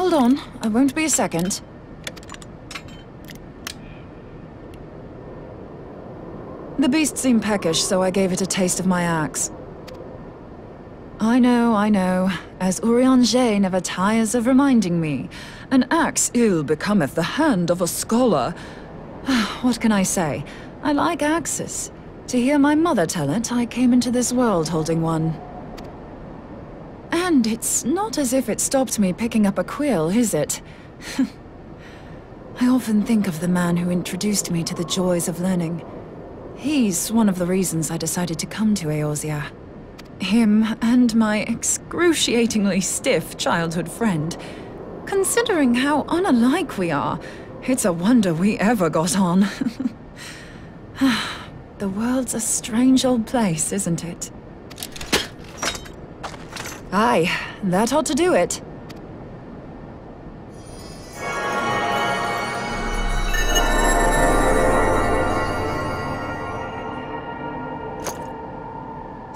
Hold on, I won't be a second. The beast seemed peckish, so I gave it a taste of my axe. I know. As Urianger never tires of reminding me, an axe ill becometh the hand of a scholar. What can I say? I like axes. To hear my mother tell it, I came into this world holding one. And it's not as if it stopped me picking up a quill, is it? I often think of the man who introduced me to the joys of learning. He's one of the reasons I decided to come to Eorzea. Him and my excruciatingly stiff childhood friend. Considering how unalike we are, it's a wonder we ever got on. The world's a strange old place, isn't it? Aye, that ought to do it.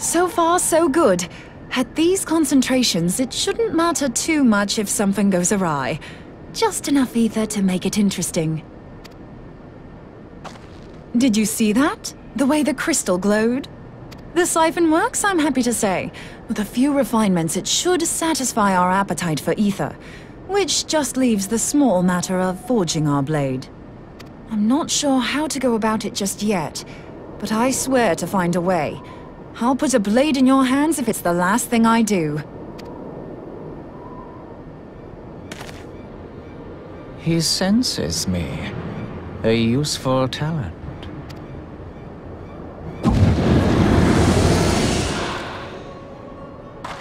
So far, so good. At these concentrations, it shouldn't matter too much if something goes awry. Just enough ether to make it interesting. Did you see that? The way the crystal glowed? The siphon works, I'm happy to say. With a few refinements, it should satisfy our appetite for ether, which just leaves the small matter of forging our blade. I'm not sure how to go about it just yet, but I swear to find a way. I'll put a blade in your hands if it's the last thing I do. He senses me. A useful talent.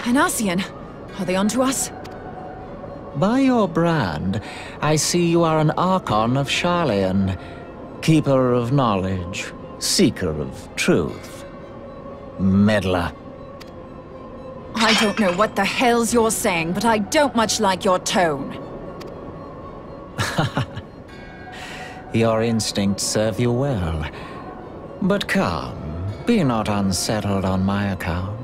Hanassian, are they onto us? By your brand, I see you are an Archon of Sharlayan, keeper of knowledge, seeker of truth. Meddler. I don't know what the hell's you're saying, but I don't much like your tone. Your instincts serve you well. But come, be not unsettled on my account.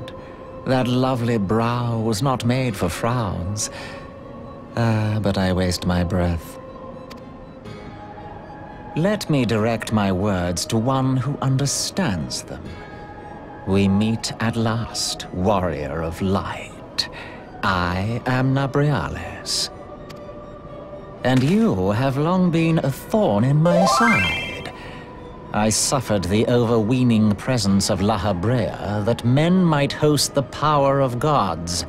That lovely brow was not made for frowns. But I waste my breath. Let me direct my words to one who understands them. We meet at last, warrior of light. I am Nabriales. And you have long been a thorn in my side. I suffered the overweening presence of La Habrea that men might host the power of gods,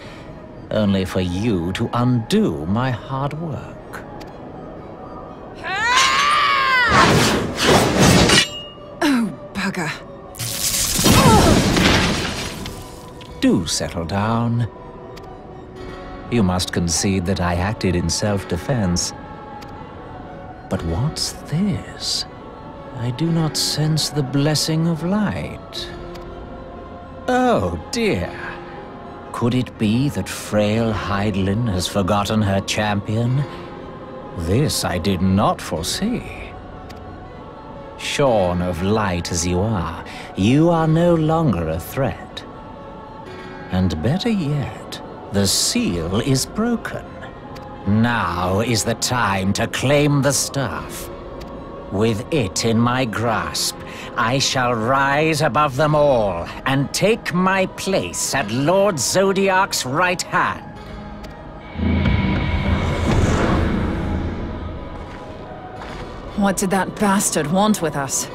only for you to undo my hard work. Oh, bugger. Do settle down. You must concede that I acted in self-defense. But what's this? I do not sense the blessing of light. Oh dear. Could it be that frail Hydaelyn has forgotten her champion? This I did not foresee. Shorn of light as you are no longer a threat. And better yet, the seal is broken. Now is the time to claim the staff. With it in my grasp, I shall rise above them all and take my place at Lord Zodiac's right hand. What did that bastard want with us?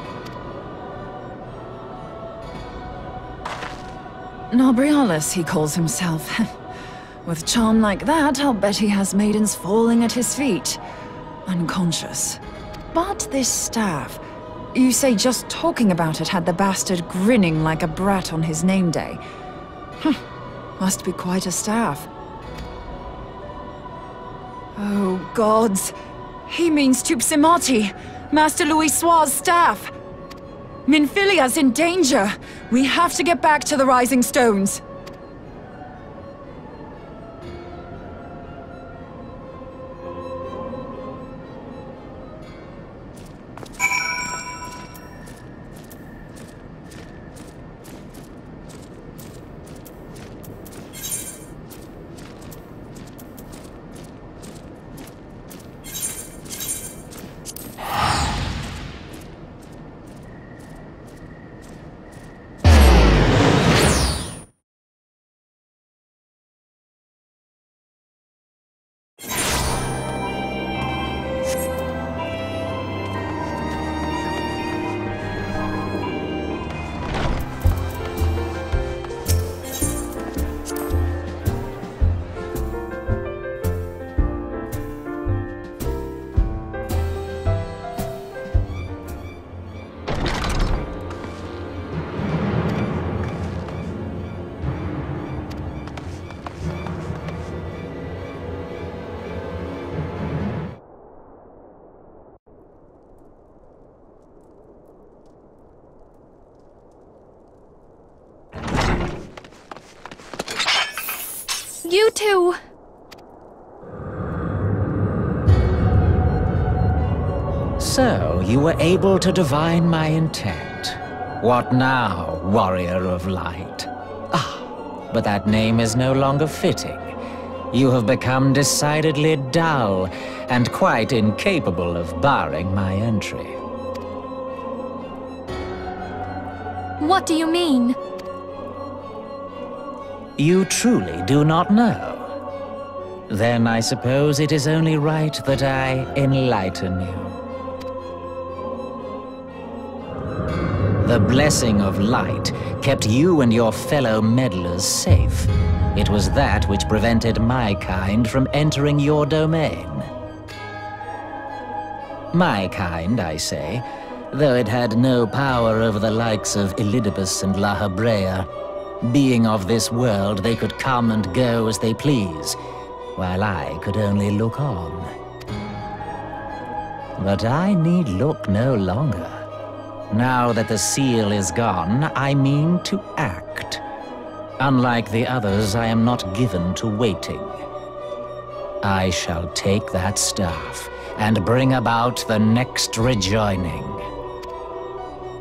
Nabriales, he calls himself. With charm like that, I'll bet he has maidens falling at his feet. Unconscious. But this staff... You say just talking about it had the bastard grinning like a brat on his name day. Must be quite a staff. Oh, gods. He means Tupsimati, Master Louis Soir's staff. Minfilia's in danger. We have to get back to the Rising Stones. You too. So, you were able to divine my intent. What now, warrior of light? Ah, but that name is no longer fitting. You have become decidedly dull, and quite incapable of barring my entry. What do you mean? You truly do not know? Then I suppose it is only right that I enlighten you. The blessing of light kept you and your fellow meddlers safe. It was that which prevented my kind from entering your domain. My kind, I say, though it had no power over the likes of Elidibus and La Habrea. Being of this world, they could come and go as they please, while I could only look on. But I need look no longer. Now that the seal is gone, I mean to act. Unlike the others, I am not given to waiting. I shall take that staff and bring about the next rejoining.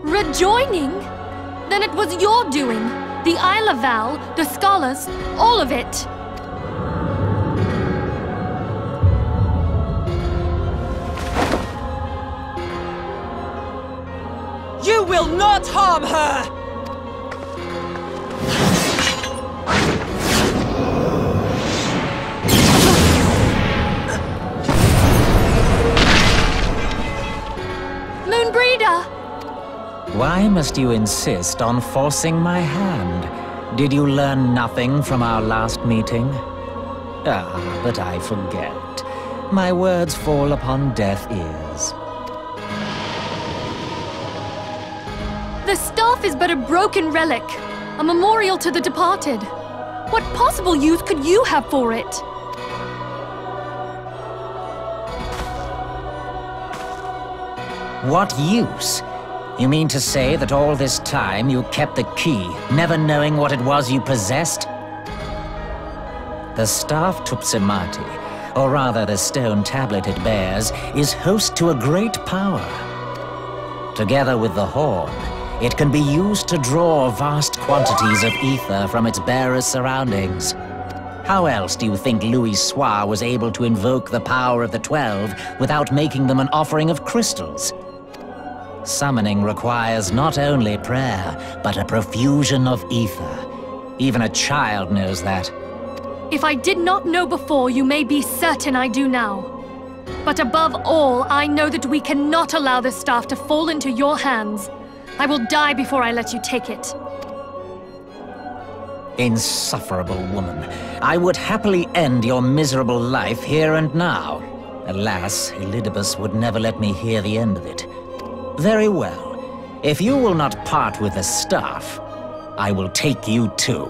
Rejoining? Then it was your doing. The Isle of Val, the scholars, all of it. You will not harm her! Moonbreeder! Why must you insist on forcing my hand? Did you learn nothing from our last meeting? Ah, but I forget. My words fall upon deaf ears. The staff is but a broken relic, a memorial to the departed. What possible use could you have for it? What use? You mean to say that all this time you kept the key, never knowing what it was you possessed? The staff Tupsimati, or rather the stone tablet it bears, is host to a great power. Together with the horn, it can be used to draw vast quantities of ether from its bearer's surroundings. How else do you think Louis Soir was able to invoke the power of the 12 without making them an offering of crystals? Summoning requires not only prayer, but a profusion of ether. Even a child knows that. If I did not know before, you may be certain I do now. But above all, I know that we cannot allow the staff to fall into your hands. I will die before I let you take it. Insufferable woman. I would happily end your miserable life here and now. Alas, Elidibus would never let me hear the end of it. Very well. If you will not part with the staff, I will take you too.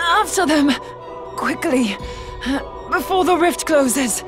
After them! Quickly! Before the rift closes!